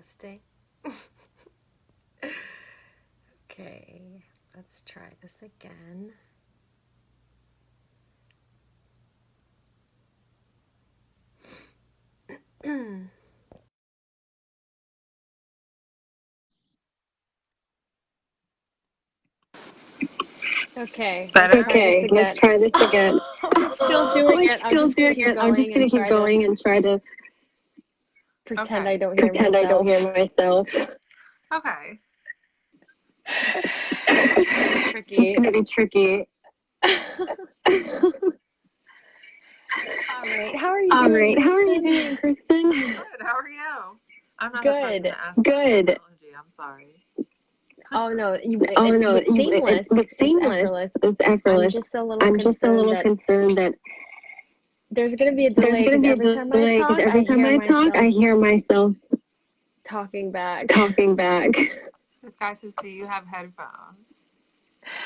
Testing. Okay, let's try this again. Okay, Better? let's try this again. I'm still doing it. I'm just gonna keep going and try to pretend Okay. I don't hear myself. Okay. It's Tricky. gonna be tricky. All right. How are you doing, Kristen? Good. How are you? I'm not the person Good. to ask about Good. technology. I'm sorry. Oh no, it was seamless. It's effortless. I'm just a little concerned that there's gonna be a there's delay going to because be a every time I delay because talk, every time I talk, I hear myself talking back. talking back. This guy says, "Do you have headphones?"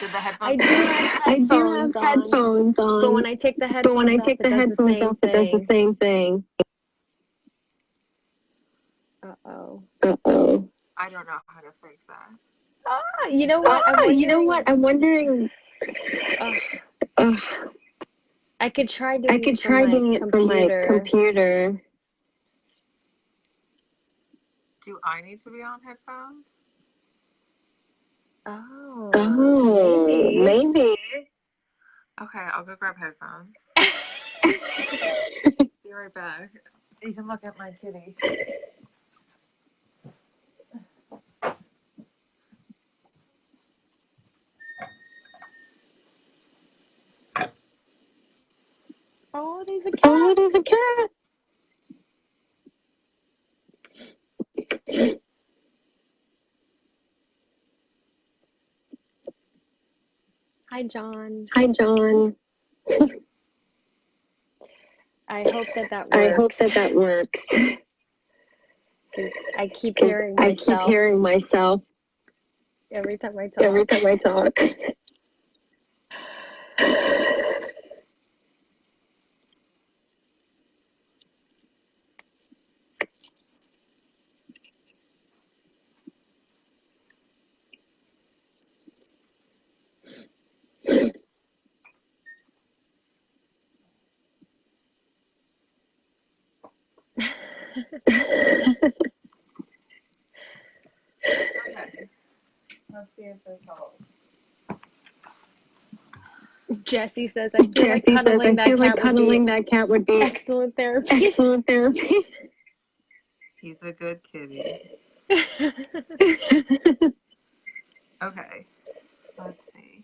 Did the headphones? I do have headphones on. But when I take the headphones off, it does the same it does the thing. same thing. Uh-oh. Uh-oh. I don't know how to fix that. You know what? I'm wondering. I could try I doing could it from try my doing it from my computer. Do I need to be on headphones? Oh, maybe. Okay, I'll go grab headphones. Be right back. You can look at my kitty. Oh, there's a cat. Oh, there's a cat. Hi, John. Hi, John. I hope that works. I hope that works. I keep hearing myself every time I talk. Okay. Let's see if this helps. Jesse says, I feel like cuddling that cat would be excellent therapy. Excellent therapy. He's a good kitty. Okay. Let's see.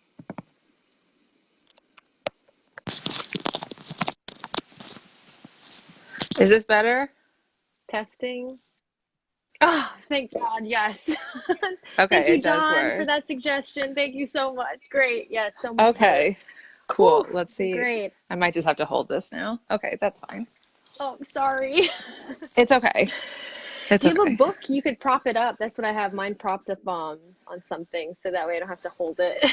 Is this better? Testing. Oh, thank God, yes. Okay, Thank you, it does John, work. for that suggestion. Thank you so much. Great. Yes, so much Okay. Cool. Whew, let's see. Great. I might just have to hold this now. Okay, that's fine. Oh, sorry. It's okay. It's Do you have a okay. book? You could prop it up. That's what I have mine propped up on something, so that way I don't have to hold it.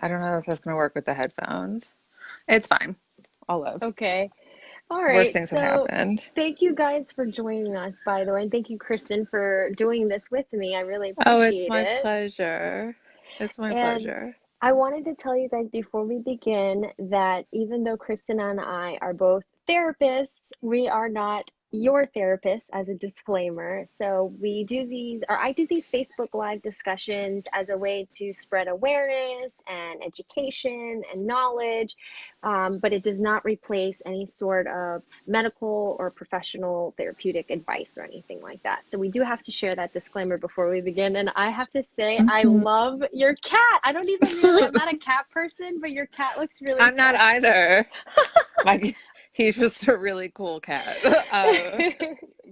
I don't know if that's going to work with the headphones. It's fine. I'll live. Okay. All Worst right. things have So happened. thank you guys for joining us, by the way, and thank you, Kristen, for doing this with me. I really Oh, it's appreciate my it. pleasure. It's my And pleasure. I wanted to tell you guys before we begin that even though Kristen and I are both therapists, we are not your therapist, as a disclaimer. So we do these, or I do these Facebook Live discussions as a way to spread awareness and education and knowledge, but it does not replace any sort of medical or professional therapeutic advice or anything like that. So we do have to share that disclaimer before we begin. And I have to say, I love your cat. I don't even really, I'm not a cat person, but your cat looks really I'm not either. He's just a really cool cat.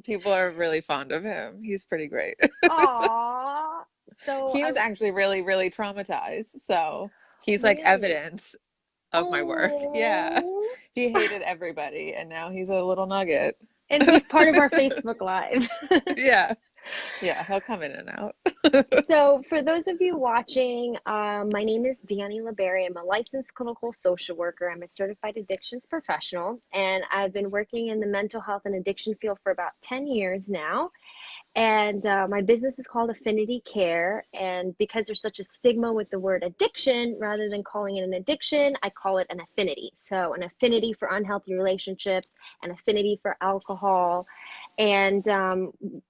People are really fond of him. He's pretty great. Aww. So He was actually really, really traumatized. So he's like really, evidence of my work. Yeah. oh, He hated everybody, and now he's a little nugget. and he's part of our Facebook Live. Yeah. Yeah, he'll come in and out. So, for those of you watching, my name is Dani. I'm a licensed clinical social worker. I'm a certified addictions professional, and I've been working in the mental health and addiction field for about 10 years now. And my business is called Affinity Care. And because there's such a stigma with the word addiction, rather than calling it an addiction, I call it an affinity. So, an affinity for unhealthy relationships, an affinity for alcohol. And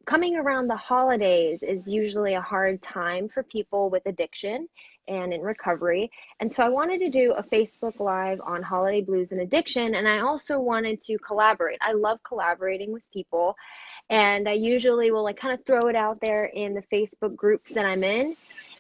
coming around the holidays is usually a hard time for people with addiction and in recovery. And so I wanted to do a Facebook Live on holiday blues and addiction. And I also wanted to collaborate. I love collaborating with people, and I usually will like kind of throw it out there in the Facebook groups that I'm in.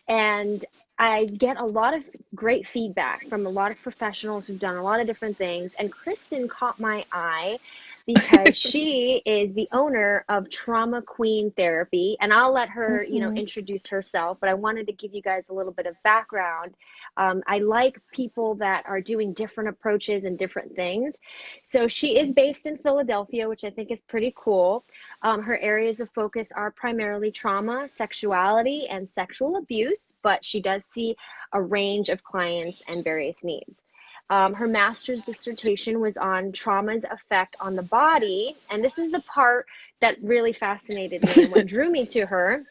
And I get a lot of great feedback from a lot of professionals who've done a lot of different things. And Kristen caught my eye because she is the owner of Trauma Queen Therapy. And I'll let her, Mhm. introduce herself, but I wanted to give you guys a little bit of background. I like people that are doing different approaches and different things. So she is based in Philadelphia, which I think is pretty cool. Her areas of focus are primarily trauma, sexuality, and sexual abuse, but she does see a range of clients and various needs. Her master's dissertation was on trauma's effect on the body, and this is the part that really fascinated me and what drew me to her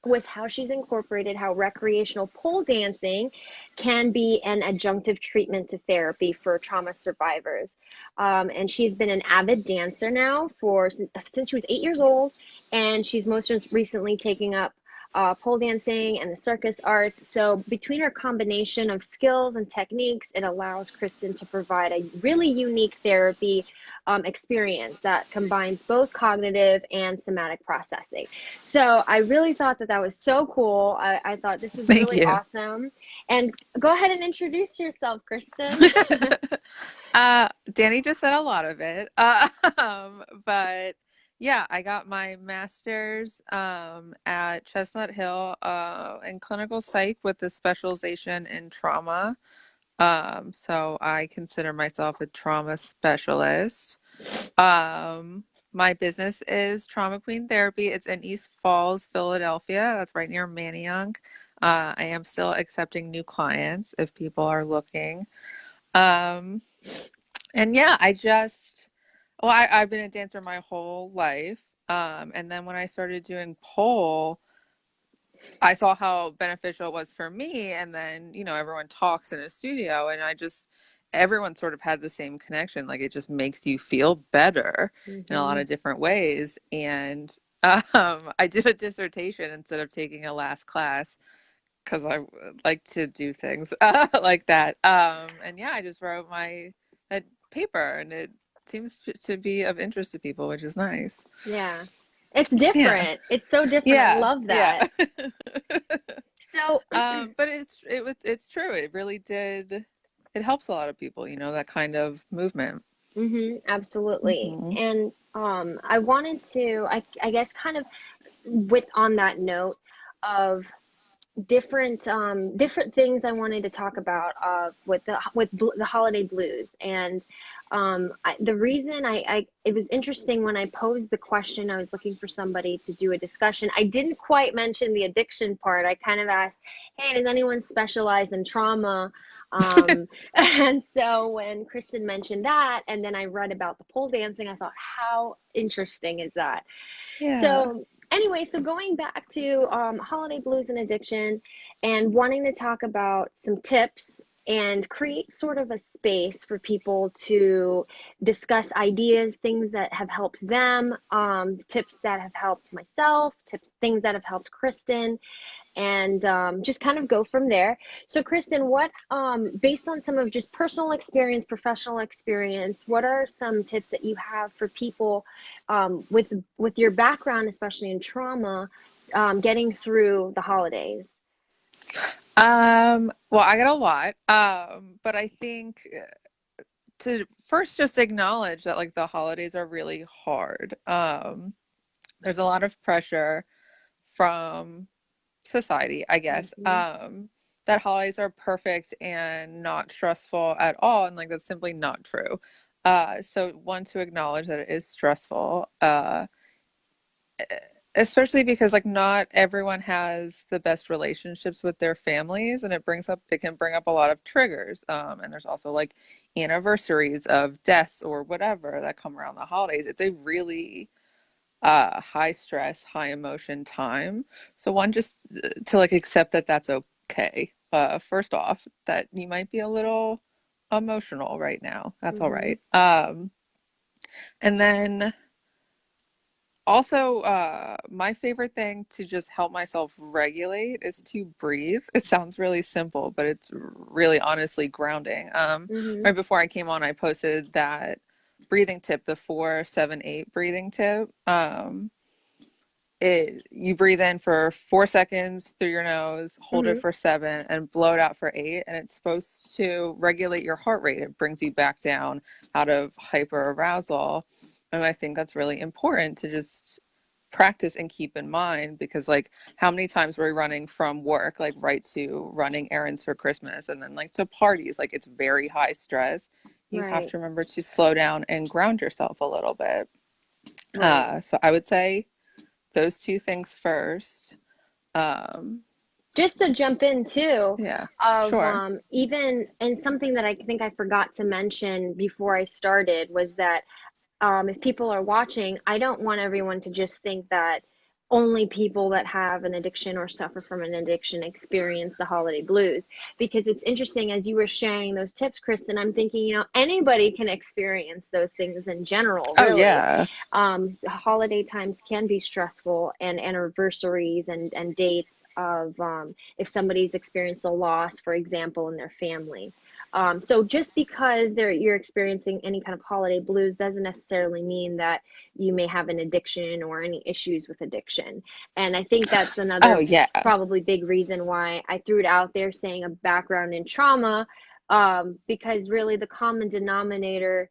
was how she's incorporated how recreational pole dancing can be an adjunctive treatment to therapy for trauma survivors. And she's been an avid dancer now since she was 8 years old, and she's most recently taking up pole dancing and the circus arts. So, between her combination of skills and techniques, it allows Kristen to provide a really unique therapy experience that combines both cognitive and somatic processing. So, I really thought that that was so cool. I thought this was Thank really you. awesome. And go ahead and introduce yourself, Kristen. Danny just said a lot of it. But yeah, I got my master's at Chestnut Hill in clinical psych with a specialization in trauma. So I consider myself a trauma specialist. Um, my business is Trauma Queen Therapy. It's in East Falls, Philadelphia. That's right near Manayunk. I am still accepting new clients if people are looking. Um, and yeah, I've been a dancer my whole life. And then when I started doing pole, I saw how beneficial it was for me. And then, everyone talks in a studio, and everyone sort of had the same connection. Like it just makes you feel better in a lot Hmm. of different ways. And I did a dissertation instead of taking a last class because I like to do things like that. And yeah, I just wrote my that paper, and it seems to be of interest to people, which is nice. Yeah. It's Yeah, different. It's so different. I yeah, love yeah. that. So, But it's true. It really did. It helps a lot of people, that kind of movement. absolutely. Hmm. And I wanted to, I guess, kind of with on that note of different things I wanted to talk about with the holiday blues. And the reason it was interesting when I posed the question. I was looking for somebody to do a discussion. I didn't quite mention the addiction part. I kind of asked, hey, does anyone specialize in trauma? And so when Kristen mentioned that, and then I read about the pole dancing, I thought, how interesting is that? Yeah. So anyway, so going back to holiday blues and addiction, and wanting to talk about some tips and create sort of a space for people to discuss ideas, things that have helped them, tips that have helped myself, things that have helped Kristen, and just kind of go from there. So, Kristen, based on some of just personal experience, professional experience, what are some tips that you have for people with your background, especially in trauma, getting through the holidays? Well, I got a lot. But I think to first just acknowledge that like the holidays are really hard. There's a lot of pressure from society, I guess, Hmm. that holidays are perfect and not stressful at all. And like that's simply not true. So one, to acknowledge that it is stressful. especially because like not everyone has the best relationships with their families, and it can bring up a lot of triggers. And there's also like anniversaries of deaths or whatever that come around the holidays. It's a really high stress, high emotion time. So one, just to like accept that that's okay. First off, that you might be a little emotional right now. That's all Mm-hmm. right. And then also, my favorite thing to just help myself regulate is to breathe. It sounds really simple, but it's really honestly grounding. Mm-hmm. Right before I came on, I posted that breathing tip, the 4-7-8 breathing tip. You breathe in for 4 seconds through your nose, hold Mm-hmm. it for 7, and blow it out for 8. And it's supposed to regulate your heart rate. It brings you back down out of hyper arousal. And I think that's really important to just practice and keep in mind, because like how many times we're running from work like right to running errands for Christmas and then like to parties, like it's very high stress. You have Right. to remember to slow down and ground yourself a little bit. Right. So I would say those two things first. Um, Just to jump in too, yeah, of sure. even and something that I think I forgot to mention before I started was that if people are watching, I don't want everyone to just think that only people that have an addiction or suffer from an addiction experience the holiday blues. Because it's interesting, as you were sharing those tips, Kristen, I'm thinking, anybody can experience those things in general, Oh really. yeah. Holiday times can be stressful, and anniversaries and dates of if somebody's experienced a loss, for example, in their family. So just because you're experiencing any kind of holiday blues doesn't necessarily mean that you may have an addiction or any issues with addiction. And I think that's Oh another yeah. probably big reason why I threw it out there saying a background in trauma, because really the common denominator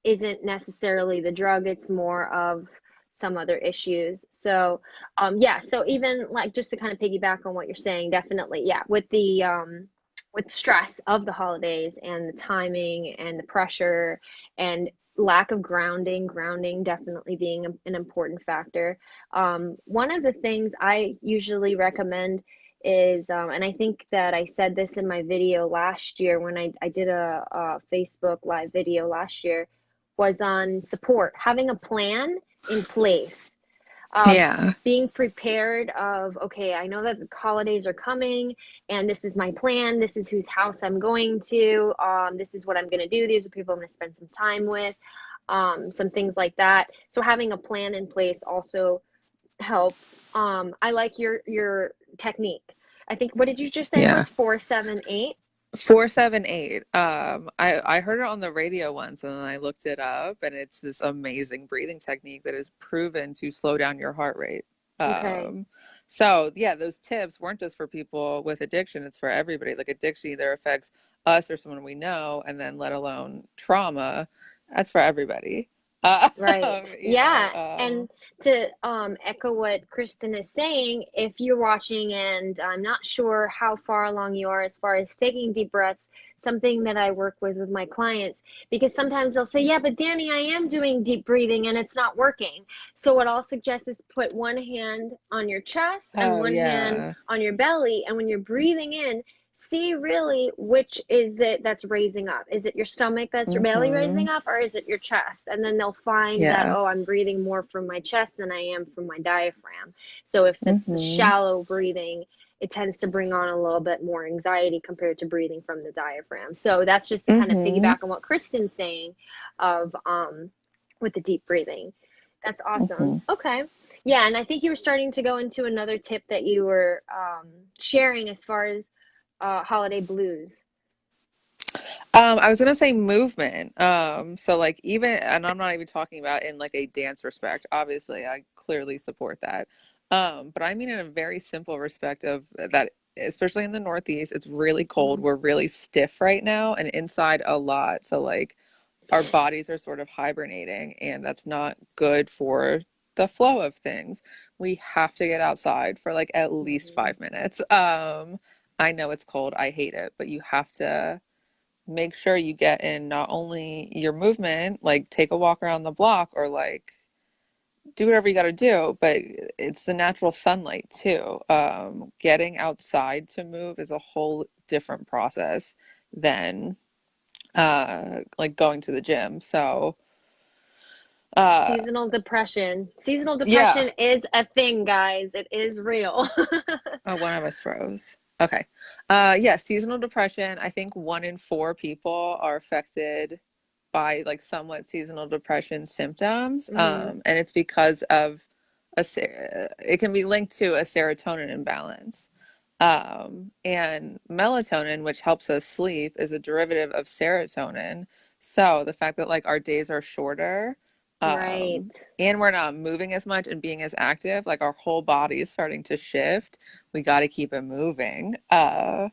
isn't necessarily the drug, it's more of some other issues. So, yeah, so even like just to kind of piggyback on what you're saying, definitely, yeah, with stress of the holidays and the timing and the pressure and lack of grounding definitely being an important factor. One of the things I usually recommend is, and I think that I said this in my video last year when I did a Facebook live video last year, was on support, having a plan in place, um, Yeah. being prepared of, okay, I know that the holidays are coming and this is my plan. This is whose house I'm going to. This is what I'm going to do. These are people I'm going to spend some time with. Some things like that. So having a plan in place also helps. I like your technique. I think, what did you just say it Yeah. was? 4-7-8. 4-7-8. I heard it on the radio once, and then I looked it up, and it's this amazing breathing technique that is proven to slow down your heart rate. Okay. Um, so yeah, those tips weren't just for people with addiction, it's for everybody. Like addiction either affects us or someone we know, and then let alone trauma, that's for everybody. Uh, Right. you know, Yeah. And to echo what Kristen is saying, if you're watching and I'm not sure how far along you are as far as taking deep breaths, something that I work with my clients, because sometimes they'll say, yeah, but Dani, I am doing deep breathing and it's not working. So what I'll suggest is put one hand on your chest and oh one hand yeah. on your belly. And when you're breathing in, see really which is it that's raising up. Is it your stomach that's your belly Mm-hmm. raising up, or is it your chest? And then they'll find that, Yeah. oh, I'm breathing more from my chest than I am from my diaphragm. So if it's the Mm-hmm. shallow breathing, it tends to bring on a little bit more anxiety compared to breathing from the diaphragm. So that's just to kind of Mm-hmm. piggyback on what Kristen's saying of with the deep breathing. That's awesome. Mm-hmm. Okay. Yeah, and I think you were starting to go into another tip that you were sharing as far as holiday blues. I was gonna say movement. So like even, and I'm not even talking about in like a dance respect. Obviously, I clearly support that. But I mean in a very simple respect of that, especially in the Northeast, it's really cold. Mhm. We're really stiff right now and inside a lot. So like our bodies are sort of hibernating, and that's not good for the flow of things. We have to get outside for like at least Mhm. 5 minutes. I know it's cold. I hate it, but you have to make sure you get in not only your movement, like take a walk around the block or like do whatever you got to do, but it's the natural sunlight too. Getting outside to move is a whole different process than like going to the gym. So, uh, Seasonal depression. Seasonal yeah. depression is a thing, guys. It is real. Oh, one of us froze. Okay. Yeah, seasonal depression. I think 1 in 4 people are affected by like somewhat seasonal depression symptoms. Hmm. And it's because of it can be linked to a serotonin imbalance. And melatonin, which helps us sleep, is a derivative of serotonin. So the fact that like our days are shorter, Right. and we're not moving as much and being as active, like our whole body is starting to shift. We got to keep it moving. Yeah,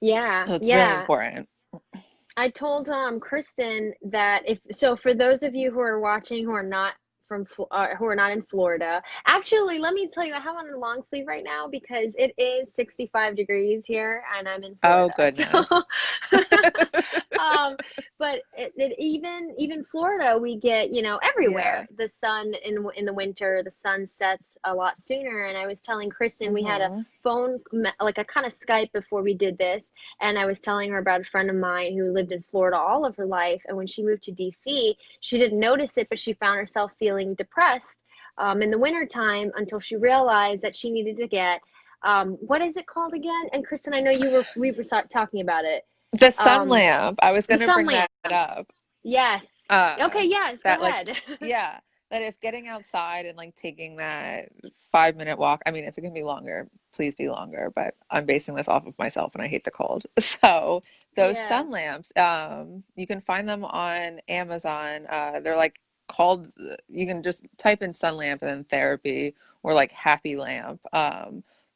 Yeah, so it's really yeah. important. I told Kristen that if so for those of you who are watching who are not who are not in Florida. Actually, let me tell you I have on a long sleeve right now because it is 65 degrees here and I'm in Oh, Florida. So goodness. um but even Florida we get, Yeah. everywhere. The sun in the winter, the sun sets a lot sooner and I was telling Kristen we had a Hmm. phone like a kind of Skype before we did this and I was telling her about a friend of mine who lived in Florida all of her life. And when she moved to DC, she didn't notice it, but she found herself feeling depressed in the wintertime until she realized that she needed to get, what is it called again? And Kristen, I know we were talking about it. The sun Um, lamp. I was the going to sun bring lamp. that up. Yes. Uh, Okay, yes, go that like, ahead. yeah, that if getting outside and like taking that 5 minute walk, I mean, if it can be longer, please be longer, but I'm basing this off of myself and I hate the cold. So those Yeah. sun lamps, you can find them on Amazon. They're like called, you can just type in sun lamp and then therapy or like happy lamp.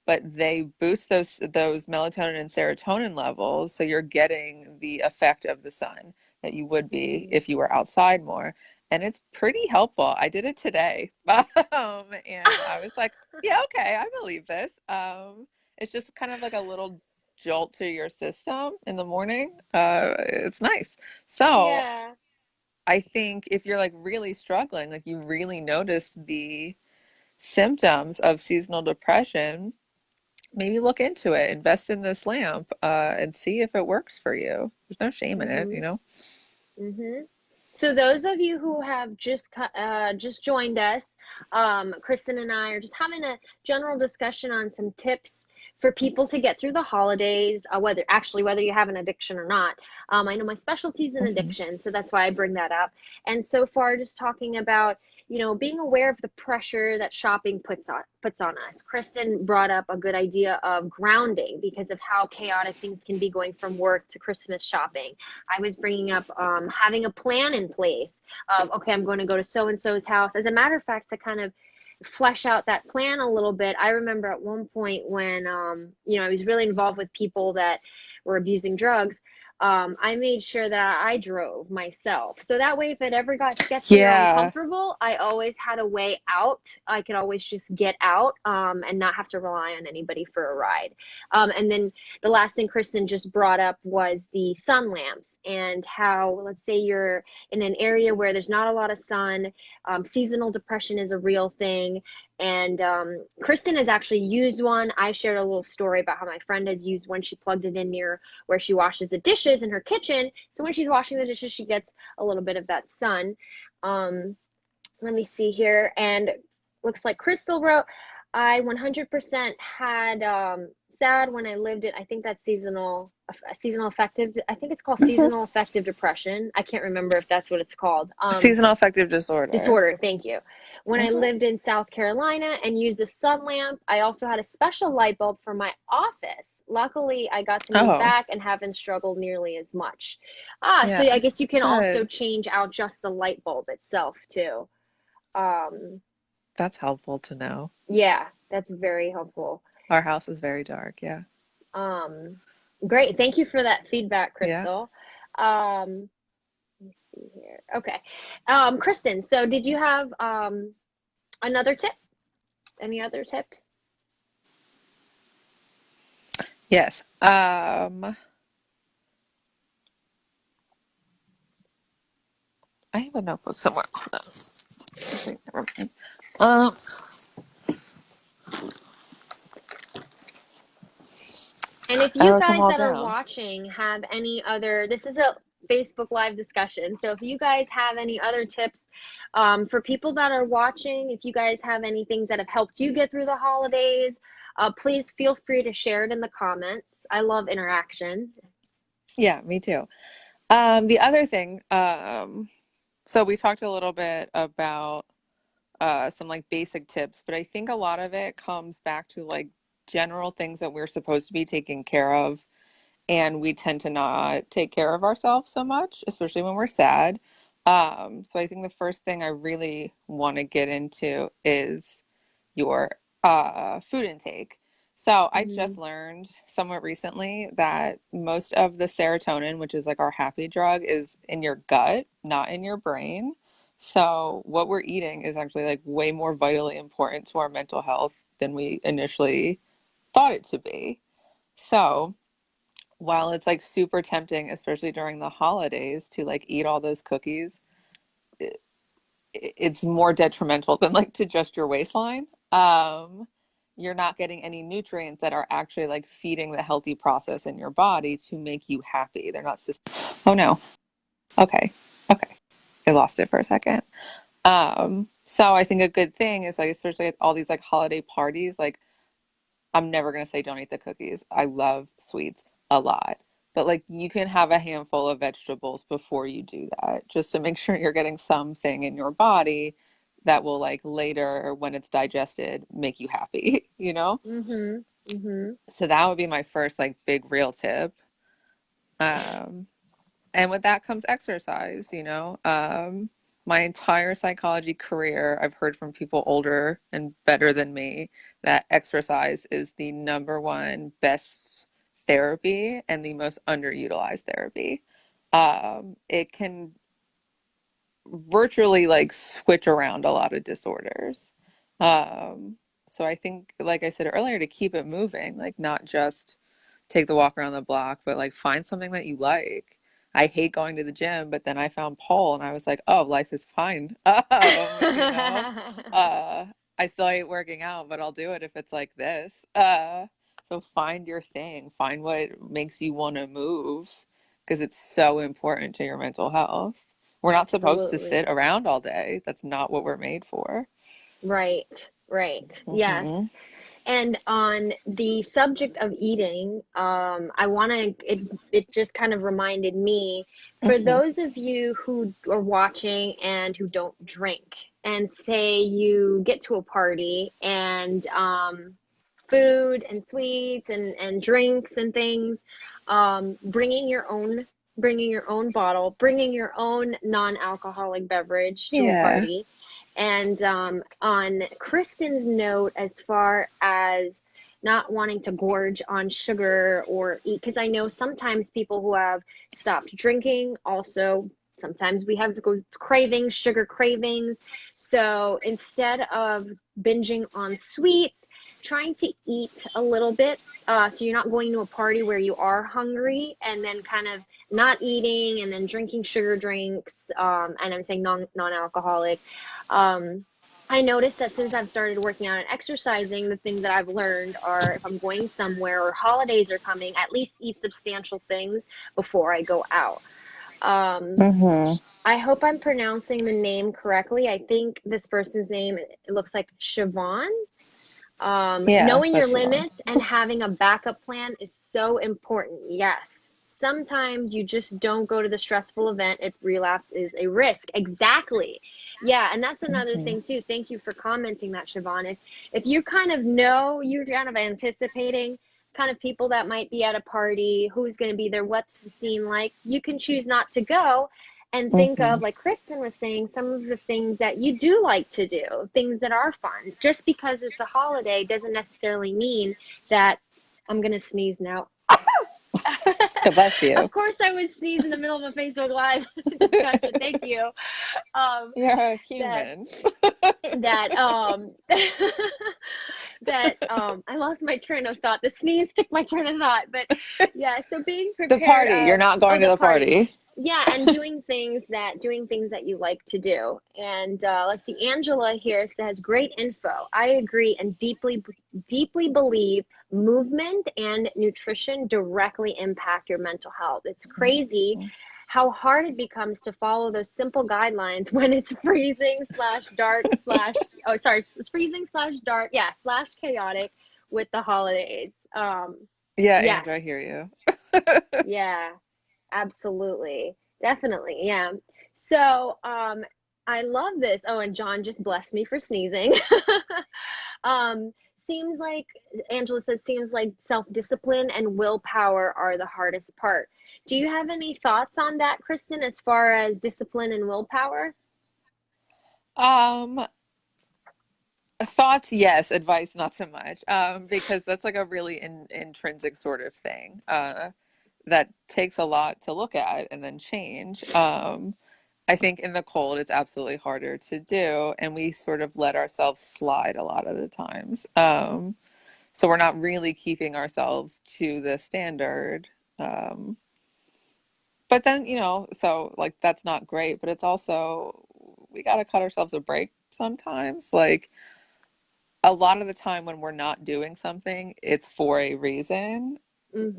But they boost those melatonin and serotonin levels, so you're getting the effect of the sun that you would be Mm. if you were outside more. And it's pretty helpful. I did it today. And I was like, yeah, okay, I believe this. It's just kind of like a little jolt to your system in the morning. It's nice. So Yeah. I think if you're like really struggling, like you really notice the symptoms of seasonal depression, maybe look into it, invest in this lamp, and see if it works for you. There's no shame in it, Mm-hmm. you know? Mm-hmm. So those of you who have just joined us, Kristen and I are just having a general discussion on some tips for people to get through the holidays, whether you have an addiction or not. I know my specialty is in Mhm. addiction, so that's why I bring that up. And so far, just talking about being aware of the pressure that shopping puts on us. Kristen brought up a good idea of grounding because of how chaotic things can be going from work to Christmas shopping. I was bringing up having a plan in place of, okay, I'm going to go to so and so's house. As a matter of fact, to kind of flesh out that plan a little bit, I remember at one point when, I was really involved with people that were abusing drugs. I made sure that I drove myself. So that way, if it ever got sketchy or Yeah. uncomfortable, I always had a way out. I could always just get out and not have to rely on anybody for a ride. And then the last thing Kristen just brought up was the sun lamps and how, let's say you're in an area where there's not a lot of sun, seasonal depression is a real thing. And Kristen has actually used one. I shared a little story about how my friend has used one. She plugged it in near where she washes the dishes in her kitchen. So when she's washing the dishes, she gets a little bit of that sun. Um, Let me see here. And looks like Crystal wrote, I 100% had sad when I lived it. I think that's seasonal affective. I think it's called Mhm. seasonal affective depression. I can't remember if that's what it's called. Seasonal affective disorder. Disorder, thank you. When I Hmm. lived in South Carolina and used the sun lamp, I also had a special light bulb for my office. Luckily, I got to move Oh, back and haven't struggled nearly as much. So yeah. I guess you can also Good. change out just the light bulb itself too. Um, That's helpful to know. yeah, that's very helpful. Our house is very dark. Yeah. Um, Great. Thank you for that feedback, Yeah. Crystal. Let me see here. Okay. Kristen, so did you have another tip? Any other tips? Yes. I have a notebook somewhere. Hold on. never mind. Um, And if I you wrote them guys all that are down. watching have any other, this is a Facebook Live discussion. So if you guys have any other tips for people that are watching, if you guys have any things that have helped you get through the holidays, please feel free to share it in the comments. I love interaction. Yeah, me too. The other thing, so we talked a little bit about some like basic tips, but I think a lot of it comes back to like general things that we're supposed to be taking care of, and we tend to not take care of ourselves so much, especially when we're sad. So I think the first thing I really want to get into is your food intake. So I just Hmm. learned somewhat recently that most of the serotonin, which is like our happy drug, is in your gut, not in your brain. So what we're eating is actually like way more vitally important to our mental health than we initially thought it to be. So while it's like super tempting, especially during the holidays, to like eat all those cookies, it's more detrimental than like to just your waistline. You're not getting any nutrients that are actually like feeding the healthy process in your body to make you happy. They're not oh no. Okay. Okay. I lost it for a second. So I think a good thing is like especially at all these like holiday parties, like I'm never gonna say don't eat the cookies. I love sweets a lot. But like you can have a handful of vegetables before you do that, just to make sure you're getting something in your body that will like later when it's digested make you happy, you know? Hmm. Hmm. So that would be my first like big real tip. Um, and with that comes exercise, you know. My entire psychology career, I've heard from people older and better than me that exercise is the number one best therapy and the most underutilized therapy. It can virtually like switch around a lot of disorders. Um, so I think, like I said earlier, to keep it moving, like not just take the walk around the block, but like find something that you like. I hate going to the gym, but then I found pole and I was like, oh, life is fine. You know, uh, I still hate working out, but I'll do it if it's like this. So find your thing, find what makes you want to move because it's so important to your mental health. We're not supposed to sit Absolutely. around all day. That's not what we're made for. Right, right. Yes. Hmm. And on the subject of eating, I want to, it just kind of reminded me, for Hmm. those of you who are watching and who don't drink, and say you get to a party and food and sweets and drinks and things, bringing your own bottle, bringing your own non-alcoholic beverage to a Yeah. party. And on Kristen's note, as far as not wanting to gorge on sugar or eat, because I know sometimes people who have stopped drinking also, sometimes we have cravings, sugar cravings. So instead of binging on sweets, trying to eat a little bit. So you're not going to a party where you are hungry and then kind of not eating and then drinking sugar drinks. And I'm saying non-alcoholic. Um, I noticed that since I've started working out and exercising, the things that I've learned are if I'm going somewhere or holidays are coming, at least eat substantial things before I go out. Um, Hmm. I hope I'm pronouncing the name correctly. I think this person's name, it looks like Siobhan. Yeah, Knowing your that's Siobhan. limits and having a backup plan is so important. Yes. Sometimes you just don't go to the stressful event if relapse is a risk. Exactly. Yeah, and that's another Hmm. thing too. Thank you for commenting that, Siobhan. If you kind of know, you're kind of anticipating kind of people that might be at a party, who's going to be there, what's the scene like, you can choose not to go and think Hmm. of, like Kristen was saying, some of the things that you do like to do, things that are fun. Just because it's a holiday doesn't necessarily mean that I'm going to sneeze now. God bless you. Of course, I would sneeze in the middle of a Facebook Live discussion. Thank you. Um, You're a that human. that I lost my train of thought. The sneeze took my train of thought, but yeah. So being The prepared party. You're of not going to the the party. party. Yeah, and doing things that you like to do. And let's see, Angela here says great info. I agree and deeply believe movement and nutrition directly impact your mental health. It's crazy how hard it becomes to follow those simple guidelines when it's freezing slash dark slash oh sorry, freezing slash dark, yeah, slash chaotic with the holidays. Yeah, Yes, Andrew, I hear you. yeah. Absolutely. Definitely. Yeah. So, I love this. Oh, and John just blessed me for sneezing. Um, seems like Angela says seems like self-discipline and willpower are the hardest part. Do you have any thoughts on that, Kristen, as far as discipline and willpower? Um, Thoughts, yes. Advice, not so much. Because that's like a really intrinsic sort of thing. That takes a lot to look at and then change. I think in the cold, it's absolutely harder to do, and we sort of let ourselves slide a lot of the times. So we're not really keeping ourselves to the standard. Um, but then, so like that's not great, but it's also we got to cut ourselves a break sometimes. Like a lot of the time when we're not doing something, it's for a reason.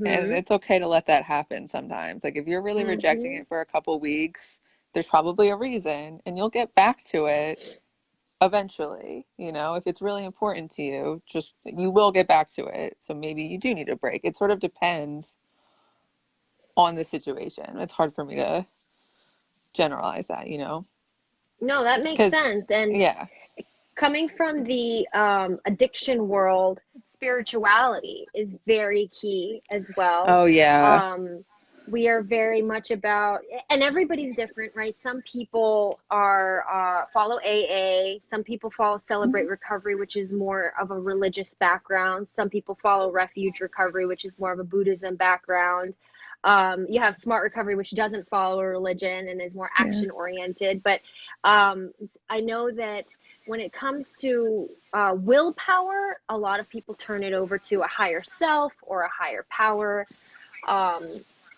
And Mm-hmm. it's okay to let that happen sometimes. Like if you're really rejecting Mm-hmm. it for a couple weeks, there's probably a reason and you'll get back to it eventually. If it's really important to you, just you will get back to it. So maybe you do need a break. It sort of depends on the situation. It's hard for me to generalize that. No, that makes Because, sense. And yeah. coming from the addiction world, spirituality is very key as well. Oh, yeah. Um, we are very much about, and everybody's different, right? Some people are follow AA. Some people follow Celebrate Recovery, which is more of a religious background. Some people follow Refuge Recovery, which is more of a Buddhism background. You have Smart Recovery, which doesn't follow a religion and is more Yeah. action oriented. But um, I know that when it comes to willpower, a lot of people turn it over to a higher self or a higher power. Um,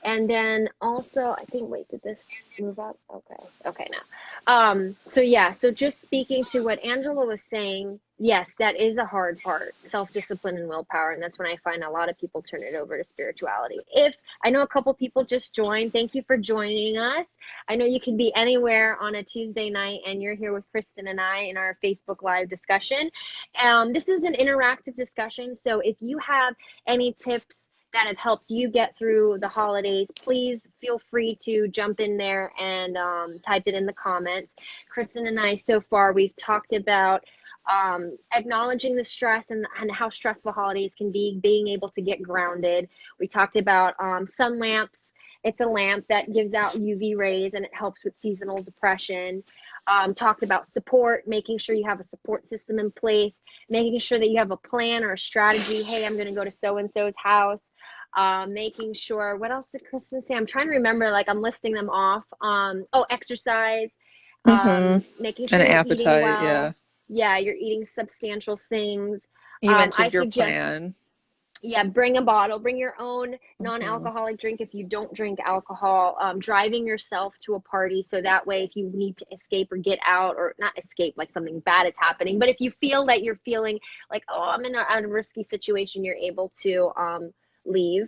and then also, I think, wait, did this move up? Okay, okay now. So yeah, so just speaking to what Angela was saying, yes, that is a hard part, self-discipline and willpower, and that's when I find a lot of people turn it over to spirituality. If I know a couple people just joined, thank you for joining us. I know you can be anywhere on a Tuesday night, and you're here with Kristen and I in our Facebook Live discussion. This is an interactive discussion, so if you have any tips that have helped you get through the holidays, please feel free to jump in there and type it in the comments. Kristen and I, so far, we've talked about acknowledging the stress and how stressful holidays can be, being able to get grounded. We talked about sun lamps. It's a lamp that gives out UV rays and it helps with seasonal depression. Talked about support, making sure you have a support system in place, making sure that you have a plan or a strategy. Hey, I'm going to go to so and so's house. Making sure, what else did Kristen say? I'm trying to remember, like I'm listing them off. Oh, exercise, Mm-hmm. making An sure you're eating appetite, yeah. well. Yeah, you're eating substantial things. You I mentioned your suggest, plan. yeah, bring a bottle, bring your own Mm-hmm. non-alcoholic drink if you don't drink alcohol. Driving yourself to a party so that way if you need to escape or get out, or not escape like something bad is happening, but if you feel that you're feeling like, oh, I'm in a risky situation, you're able to leave.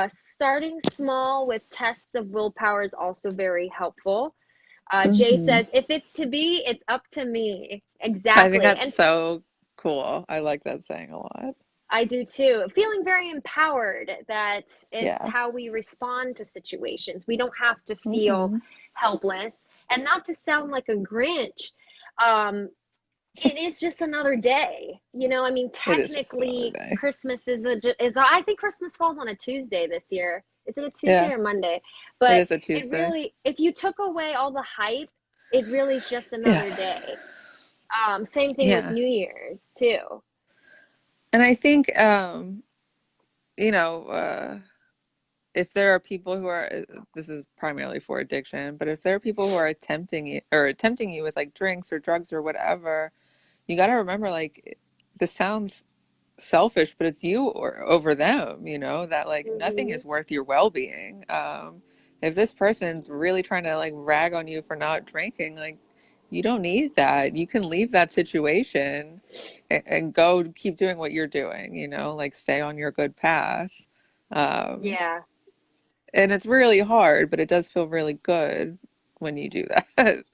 Starting small with tests of willpower is also very helpful. Jay Mm-hmm. says, if it's to be, it's up to me. I think Exactly. that's And so cool. I like that saying a lot. I do too. Feeling very empowered that it's Yeah. how we respond to situations. We don't have to feel Mm-hmm. helpless. And not to sound like a Grinch, um, it is just another day. I mean, It is just another technically, day. Christmas I think Christmas falls on a Tuesday this year. Is it a Tuesday Yeah, or Monday? it But is a it Tuesday. really, if you took away all the hype, it really is just Yeah. another day. Same thing with Yeah. New Year's too. And I think you know, if there are people who are this is primarily for addiction, but if there are people who are attempting you with like drinks or drugs or whatever, you got to remember like this sounds selfish, but it's you or over them, that like nothing Hmm. is worth your well-being. if this person's really trying to like rag on you for not drinking, like you don't need that. You can leave that situation and go keep doing what you're doing, you know, like stay on your good path. Um, Yeah. and it's really hard, but it does feel really good when you do that.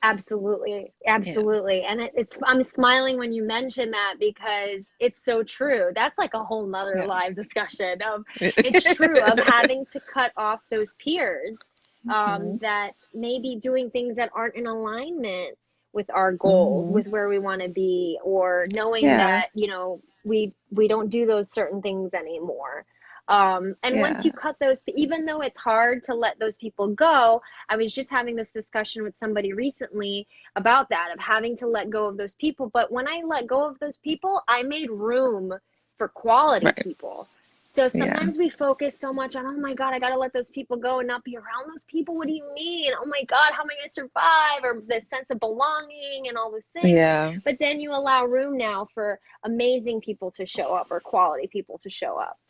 Absolutely, Yeah. absolutely. And it's I'm smiling when you mention that because it's so true. That's like a whole nother Yeah. live discussion of it's true of having to cut off those peers hmm that may be doing things that aren't in alignment with our goals, hmm with where we want to be, or knowing Yeah. that, you know, we don't do those certain things anymore. And once Yeah. you cut those, even though it's hard to let those people go, I was just having this discussion with somebody recently about that, of having to let go of those people. But when I let go of those people, I made room for quality Right. people. So Yeah. sometimes we focus so much on, oh my God, I got to let those people go and not be around those people. What do you mean? Oh my God, how am I going to survive? Or the sense of belonging and all those things. Yeah. But then you allow room now for amazing people to show up or quality people to show up.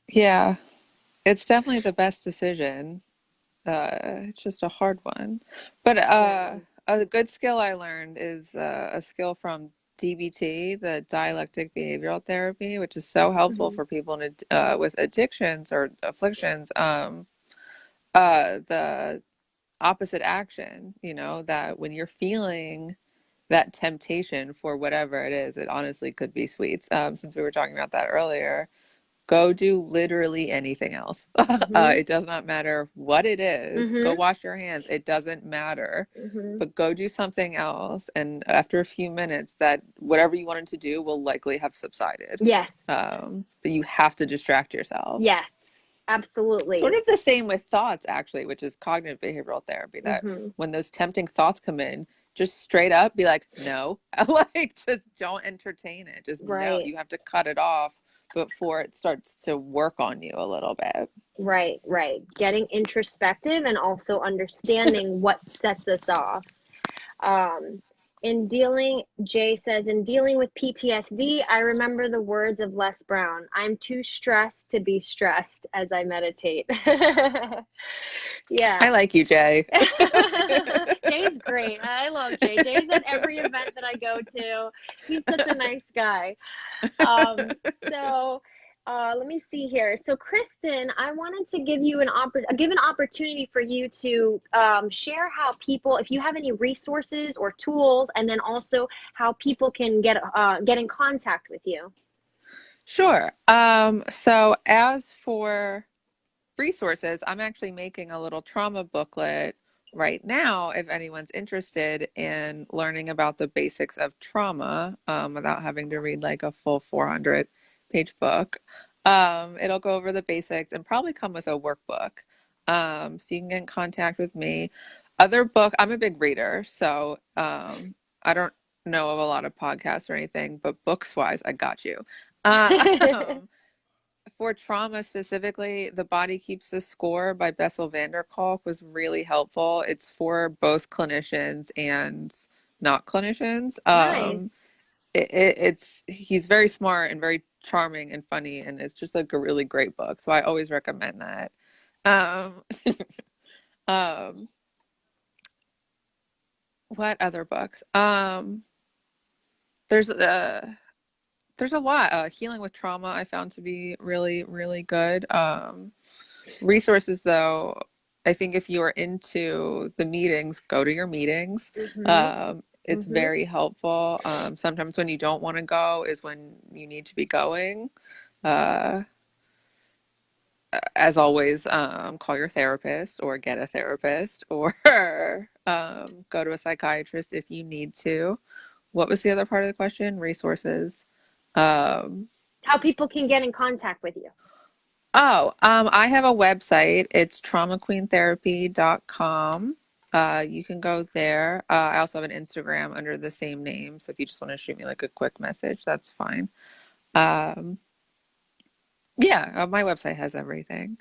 Yeah. It's definitely the best decision. It's just a hard one. But Yeah. a good skill I learned is a skill from DBT, the dialectic behavioral therapy, which is so helpful Hmm. for people with addictions or afflictions. The opposite action, you know, that when you're feeling that temptation for whatever it is, it honestly could be sweets. Since we were talking about that earlier, go do literally anything else. Hmm. It does not matter what it is. Go Hmm. wash your hands. It doesn't matter. Hmm. But go do something else. And after a few minutes, that whatever you wanted to do will likely have subsided. Yes. But you have to distract yourself. Yes. Sort Absolutely. of the same with thoughts, actually, which is cognitive behavioral therapy, that Hmm. when those tempting thoughts come in, just straight up be like, no, like just don't entertain it. Just no, Right. you have to cut it off before it starts to work on you a little bit. Right. Right. Getting introspective and also understanding what sets us off. Um, Jay says, in dealing with PTSD, I remember the words of Les Brown. I'm too stressed to be stressed as I meditate. Yeah. I like you, Jay. Jay's great. I love Jay. Jay's at every event that I go to. He's such a nice guy. Um, so let me see here. So Kristen, I wanted to give an opportunity for you to share how people, if you have any resources or tools, and then also how people can get in contact with you. Sure. So as for resources, I'm actually making a little trauma booklet right now if anyone's interested in learning about the basics of trauma without having to read like a full 400-page book. It'll go over the basics and probably come with a workbook. So you can get in contact with me. Other book, I'm a big reader, so I don't know of a lot of podcasts or anything, but books wise, I got you. Um, for trauma specifically, The Body Keeps the Score by Bessel van der Kolk was really helpful. It's for both clinicians and not clinicians. Nice. It's he's very smart and very charming and funny, and it's just like a really great book. So I always recommend that. Um, um, what other books? There's there's a lot. Healing with Trauma I found to be really, really good. Resources, though, I think if you are into the meetings, go to your meetings. Mhm. It's Mhm. very helpful. Sometimes when you don't want to go is when you need to be going. Uh, as always, call your therapist or get a therapist or go to a psychiatrist if you need to. What was the other part of the question? Resources. Um, How people can get in contact with you. I have a website. It's traumaqueentherapy.com. You can go there. I also have an Instagram under the same name. So if you just want to shoot me like a quick message, that's fine. Um, yeah, my website has everything.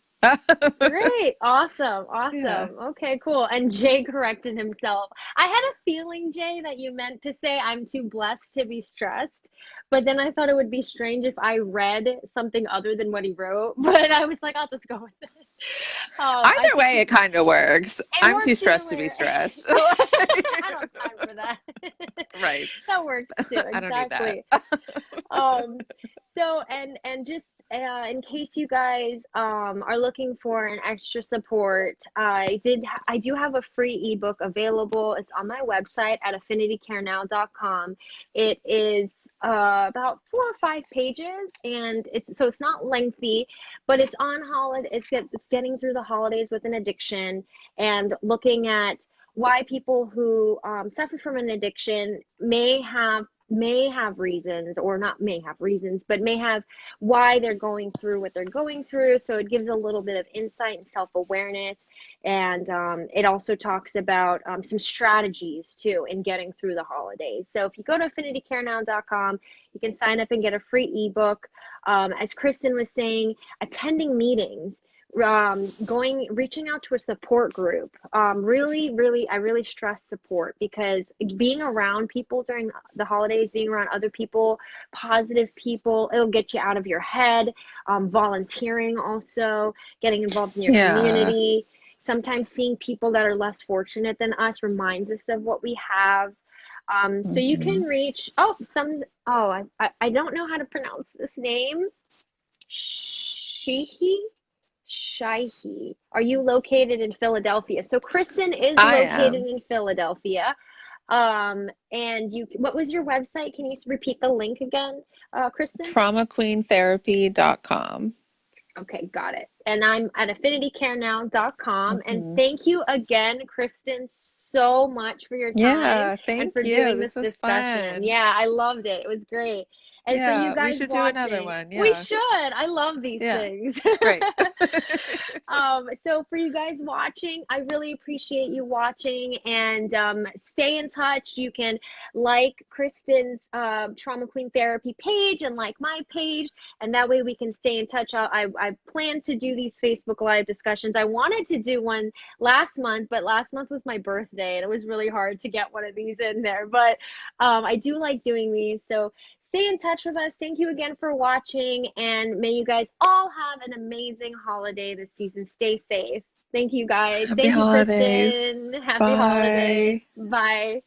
Great. Awesome. Yeah. Awesome. Okay, cool. And Jay corrected himself. I had a feeling, Jay, that you meant to say I'm too blessed to be stressed. But then I thought it would be strange if I read something other than what he wrote. But I was like, I'll just go with it. I Either think way, it kind of works. it I'm too works either stressed to way. be stressed. I don't have time for that. Right. That works too. I don't need that. Exactly. Um, and just in case you guys are looking for an extra support, I do have a free ebook available. It's on my website at affinitycarenow.com. It is about 4 or 5 pages, and it's not lengthy, but it's on holiday. It's getting through the holidays with an addiction and looking at why people who suffer from an addiction may have reasons, or not may have reasons, but may have why they're going through what they're going through. So it gives a little bit of insight and self-awareness. And it also talks about some strategies too in getting through the holidays. So if you go to affinitycarenow.com, you can sign up and get a free ebook. As Kristen was saying, attending meetings, reaching out to a support group. I really stress support, because being around people during the holidays, being around other people, positive people, it'll get you out of your head. Volunteering, also getting involved in your Yeah. community. Sometimes seeing people that are less fortunate than us reminds us of what we have. So you can Hmm. reach, I don't know how to pronounce this name. Shihi? Shaihi. Are you located in Philadelphia? So Kristen is I located am. in Philadelphia. And what was your website? Can you repeat the link again, Kristen? TraumaQueenTherapy.com. Okay, got it. And I'm at affinitycarenow.com. And Hmm. thank you again, Kristen, so much for your time Yeah, and thank for you. doing this This was discussion. fun. Yeah, I loved it. It was great. And for you Yeah, we guys should do another watching, one. we Yeah. should. I love these Yeah. things. Great. So for you guys watching, I really appreciate you watching, and stay in touch. You can like Kristen's Trauma Queen Therapy page and like my page, and that way we can stay in touch. I plan to do these Facebook Live discussions. I wanted to do one last month, but last month was my birthday, and it was really hard to get one of these in there. But I do like doing these, so stay in touch with us. Thank you again for watching, and may you guys all have an amazing holiday this season. Stay safe. Thank you guys. Happy Thank you, holidays. Kristen. Happy holidays. Bye. Bye.